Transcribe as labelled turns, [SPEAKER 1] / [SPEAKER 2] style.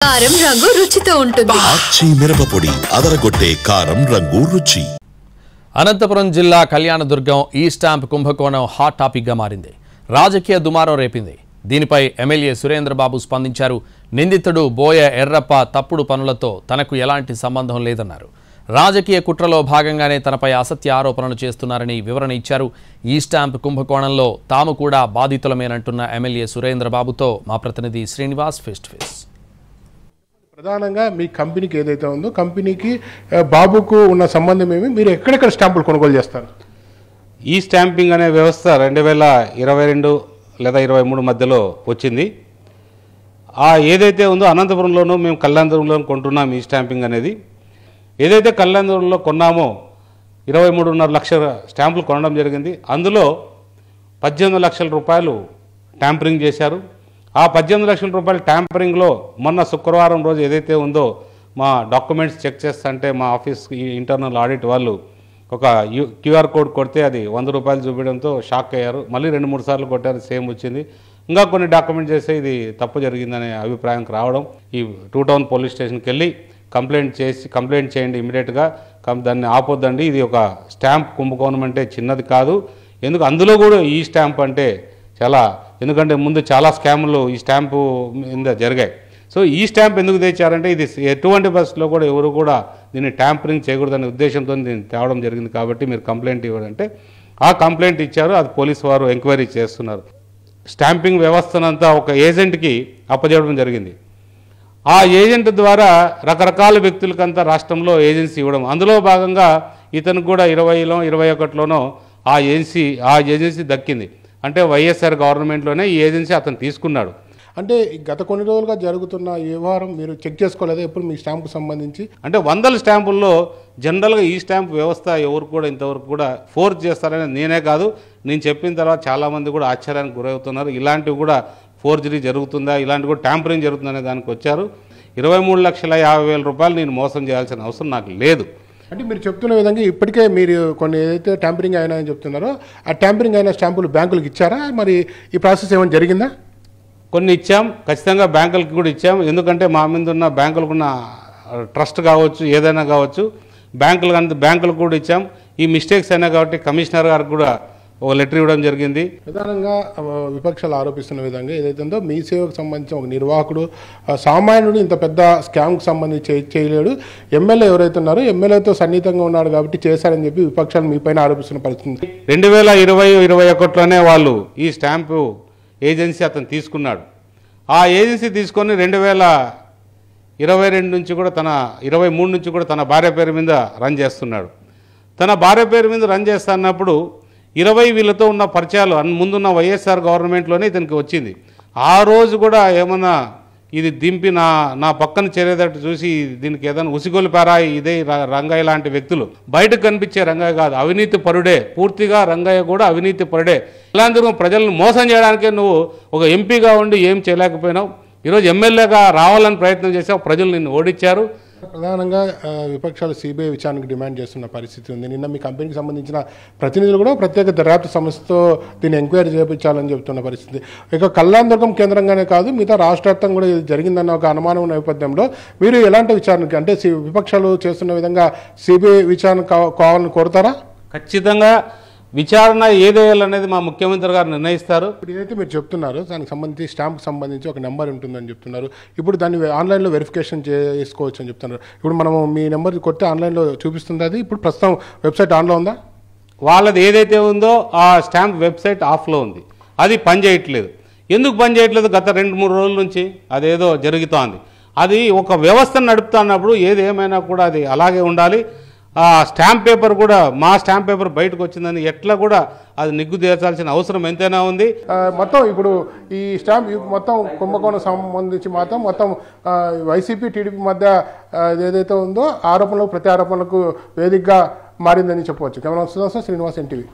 [SPEAKER 1] కారం రంగు రుచితో ఉంటుంది.
[SPEAKER 2] ఆచి మిరపపొడి అదరగొట్టే కారం రంగు రుచి.
[SPEAKER 3] అనంతపురం జిల్లా కళ్యాణదుర్గం ఈ స్టాంప్ కుంభకోణం హాట్ టాపిక్ గా మారింది. రాజకీయ దుమారం రేపింది. దీనిపై ఎమ్మెల్యే సురేంద్రబాబు స్పందించారు. నిందితుడు బోయ ఎర్రప్ప తప్పుడు పనులతో తనకు ఎలాంటి సంబంధం లేదన్నారు. రాజకీయ కుట్రలో భాగంగానే తనపై అసత్య ఆరోపణలు చేస్తున్నారని వివరణ ఇచ్చారు. ఈ స్టాంప్ కుంభకోణంలో తాము కూడా బాధితులమేనంటున్న ఎమ్మెల్యే సురేంద్రబాబుతో మా ప్రతినిధి శ్రీనివాస్ ఫేస్ టు ఫేస్.
[SPEAKER 4] ప్రధానంగా మీ కంపెనీకి ఏదైతే ఉందో కంపెనీకి బాబుకు ఉన్న సంబంధం ఏమి, మీరు ఎక్కడెక్కడ స్టాంపులు కొనుగోలు చేస్తారు?
[SPEAKER 5] ఈ స్టాంపింగ్ అనే వ్యవస్థ 2022 లేదా 23 మధ్యలో వచ్చింది. ఏదైతే ఉందో అనంతపురంలోనూ మేము కళ్యాణదుర్గంలో కొంటున్నాం. ఈ స్టాంపింగ్ అనేది ఏదైతే కళ్యాణదుర్గంలో కొన్నామో 23.5 లక్షల స్టాంపులు కొనడం జరిగింది. అందులో 18 లక్షల రూపాయలు ట్యాంపరింగ్ చేశారు. ఆ 18 లక్షల రూపాయల ట్యాంపరింగ్లో మొన్న శుక్రవారం రోజు ఏదైతే ఉందో మా డాక్యుమెంట్స్ చెక్ చేస్తుంటే మా ఆఫీస్ ఇంటర్నల్ ఆడిట్ వాళ్ళు ఒక క్యూఆర్ కోడ్ కొడితే అది 100 రూపాయలు చూపించడంతో షాక్ అయ్యారు. మళ్ళీ 2-3 సార్లు కొట్టారు, సేమ్ వచ్చింది. ఇంకా కొన్ని డాక్యుమెంట్ చేస్తే ఇది తప్పు జరిగిందనే అభిప్రాయంకి రావడం ఈ 2 టౌన్ పోలీస్ స్టేషన్కి వెళ్ళి కంప్లైంట్ చేయండి ఇమీడియట్గా, దాన్ని ఆపొద్దండి, ఇది ఒక స్టాంప్ కుంభకోణం అంటే చిన్నది కాదు. అందులో కూడా ఈ స్టాంప్ అంటే ఎందుకంటే ముందు చాలా స్కాములు ఈ స్టాంపు మీద జరిగాయి. సో ఈ స్టాంప్ ఎందుకు తెచ్చారంటే ఇది ఎటువంటి బస్సులో కూడా ఎవరు కూడా దీన్ని ట్యాంపరింగ్ చేయకూడదనే ఉద్దేశంతో దీన్ని తేవడం జరిగింది. కాబట్టి మీరు కంప్లైంట్ ఇవ్వాలంటే ఆ కంప్లైంట్ ఇచ్చారు. అది పోలీసు వారు ఎంక్వైరీ చేస్తున్నారు. స్టాంపింగ్ వ్యవస్థనంతా ఒక ఏజెంట్కి అప్పజేయడం జరిగింది. ఆ ఏజెంట్ ద్వారా రకరకాల వ్యక్తులకంతా రాష్ట్రంలో ఏజెన్సీ ఇవ్వడం, అందులో భాగంగా ఇతనికి కూడా 20లో 21లోనో ఆ ఏజెన్సీ దక్కింది. అంటే వైఎస్ఆర్ గవర్నమెంట్లోనే ఈ ఏజెన్సీ అతను తీసుకున్నాడు.
[SPEAKER 4] అంటే గత కొన్ని రోజులుగా జరుగుతున్న వ్యవహారం మీరు చెక్ చేసుకోలేదా ఎప్పుడు మీ స్టాంపుకు సంబంధించి?
[SPEAKER 5] అంటే 100 స్టాంపుల్లో జనరల్గా ఈ స్టాంప్ వ్యవస్థ ఎవరు కూడా ఇంతవరకు కూడా ఫోర్స్ చేస్తారని నేనే కాదు, నేను చెప్పిన తర్వాత చాలామంది కూడా ఆశ్చర్యానికి గురవుతున్నారు. ఇలాంటివి కూడా ఫోర్జరీ జరుగుతుందా, ఇలాంటివి కూడా ట్యాంపరింగ్ జరుగుతుందనే దానికి వచ్చారు. 23,50,000 రూపాయలు నేను మోసం చేయాల్సిన అవసరం నాకు లేదు.
[SPEAKER 4] అంటే మీరు చెప్తున్న విధంగా ఇప్పటికే మీరు కొన్ని ఏదైతే ట్యాంపరింగ్ అయినాయని చెప్తున్నారో ఆ ట్యాంపరింగ్ అయిన స్టాంపులు బ్యాంకులకు ఇచ్చారా? మరి ఈ ప్రాసెస్ ఏమైనా జరిగిందా?
[SPEAKER 5] కొన్ని ఇచ్చాం, ఖచ్చితంగా బ్యాంకులకు కూడా ఇచ్చాం. ఎందుకంటే మా మీద ఉన్న బ్యాంకులకున్న ట్రస్ట్ కావచ్చు, ఏదైనా కావచ్చు, బ్యాంకులకు కూడా ఇచ్చాం. ఈ మిస్టేక్స్ అయినా కాబట్టి కమిషనర్ గారికి కూడా ఒక లెటర్ ఇవ్వడం జరిగింది.
[SPEAKER 4] ప్రధానంగా విపక్షాలు ఆరోపిస్తున్న విధంగా ఏదైతే ఉందో మీ సేవకు సంబంధించిన ఒక నిర్వాహకుడు సామాన్యుడు ఇంత పెద్ద స్కామ్కి సంబంధించి చేయలేడు, ఎమ్మెల్యే ఎవరైతే ఉన్నారో ఎమ్మెల్యేతో సన్నిహితంగా ఉన్నాడు కాబట్టి చేశారని చెప్పి విపక్షాలు మీ పైన ఆరోపిస్తున్న పరిస్థితి.
[SPEAKER 5] 2020-21లోనే వాళ్ళు ఈ స్టాంపు ఏజెన్సీ అతను తీసుకున్నాడు. ఆ ఏజెన్సీ తీసుకొని 2022 నుంచి కూడా 23 నుంచి కూడా తన భార్య పేరు మీద రన్ చేస్తున్నాడు. తన భార్య పేరు మీద రన్ చేస్తున్నప్పుడు 20 వీళ్ళతో ఉన్న పరిచయాలు ముందున్న వైఎస్ఆర్ గవర్నమెంట్లోనే ఇతనికి వచ్చింది. ఆ రోజు కూడా ఏమన్నా ఇది దింపి నా పక్కన చేరేటట్టు చూసి దీనికి ఏదైనా ఉసిగొలిపారా, ఇదే రంగయ్య లాంటి వ్యక్తులు, బయటకు కనిపించే రంగయ్య కాదు, అవినీతి పరుడే, పూర్తిగా రంగయ్య కూడా అవినీతి పరుడే. ఇలాంటి ప్రజలను మోసం చేయడానికే నువ్వు ఒక ఎంపీగా ఉండి ఏం చేయలేకపోయినావు, ఈరోజు ఎమ్మెల్యేగా రావాలని ప్రయత్నం చేసావు, ప్రజలు నిన్ను ఓడించారు.
[SPEAKER 4] ప్రధానంగా విపక్షాలు సిబిఐ విచారణకు డిమాండ్ చేస్తున్న పరిస్థితి ఉంది. నిన్న మీ కంపెనీకి సంబంధించిన ప్రతినిధులు కూడా ప్రత్యేక దర్యాప్తు సంస్థతో దీన్ని ఎంక్వైరీ చేయించాలని చెబుతున్న పరిస్థితి. ఇక కళ్యాణదుర్గం కేంద్రంగానే కాదు మిగతా రాష్ట్ర వ్యాప్తంగా కూడా ఇది జరిగిందన్న ఒక అనుమానం నేపథ్యంలో మీరు ఎలాంటి విచారణకి, అంటే విపక్షాలు చేస్తున్న విధంగా సిబిఐ విచారణ కావాలని కోరుతారా?
[SPEAKER 5] ఖచ్చితంగా విచారణ ఏదేయాలనేది మా ముఖ్యమంత్రి గారు నిర్ణయిస్తారు.
[SPEAKER 4] ఇప్పుడు ఏదైతే మీరు చెప్తున్నారు దానికి సంబంధించి స్టాంప్కి సంబంధించి ఒక నెంబర్ ఉంటుందని చెప్తున్నారు. ఇప్పుడు దాన్ని ఆన్లైన్లో వెరిఫికేషన్ చేసుకోవచ్చు అని చెప్తున్నారు. ఇప్పుడు మనము మీ నెంబర్ కొడితే ఆన్లైన్లో చూపిస్తుంది. అది ఇప్పుడు ప్రస్తుతం వెబ్సైట్ ఆన్లో ఉందా?
[SPEAKER 5] వాళ్ళది ఏదైతే ఉందో ఆ స్టాంప్ వెబ్సైట్ ఆఫ్లో ఉంది, అది పనిచేయట్లేదు. ఎందుకు పనిచేయట్లేదు? గత 2-3 రోజుల నుంచి అదేదో జరుగుతోంది. అది ఒక వ్యవస్థను నడుపుతున్నప్పుడు ఏది ఏమైనా కూడా అది అలాగే ఉండాలి. ఆ స్టాంప్ పేపర్ కూడా మా స్టాంప్ పేపర్ బయటకు వచ్చిందని ఎట్లా కూడా అది నిగ్గు తీర్చాల్సిన అవసరం ఎంతైనా ఉంది.
[SPEAKER 4] మొత్తం ఇప్పుడు ఈ స్టాంప్ మొత్తం కుంభకోణం సంబంధించి మొత్తం వైసీపీ టీడీపీ మధ్య ఏదైతే ఉందో ఆరోపణలకు ప్రతి ఆరోపణలకు వేదికగా మారిందని చెప్పవచ్చు. Camera Sudarshan, Srinivas, NTV.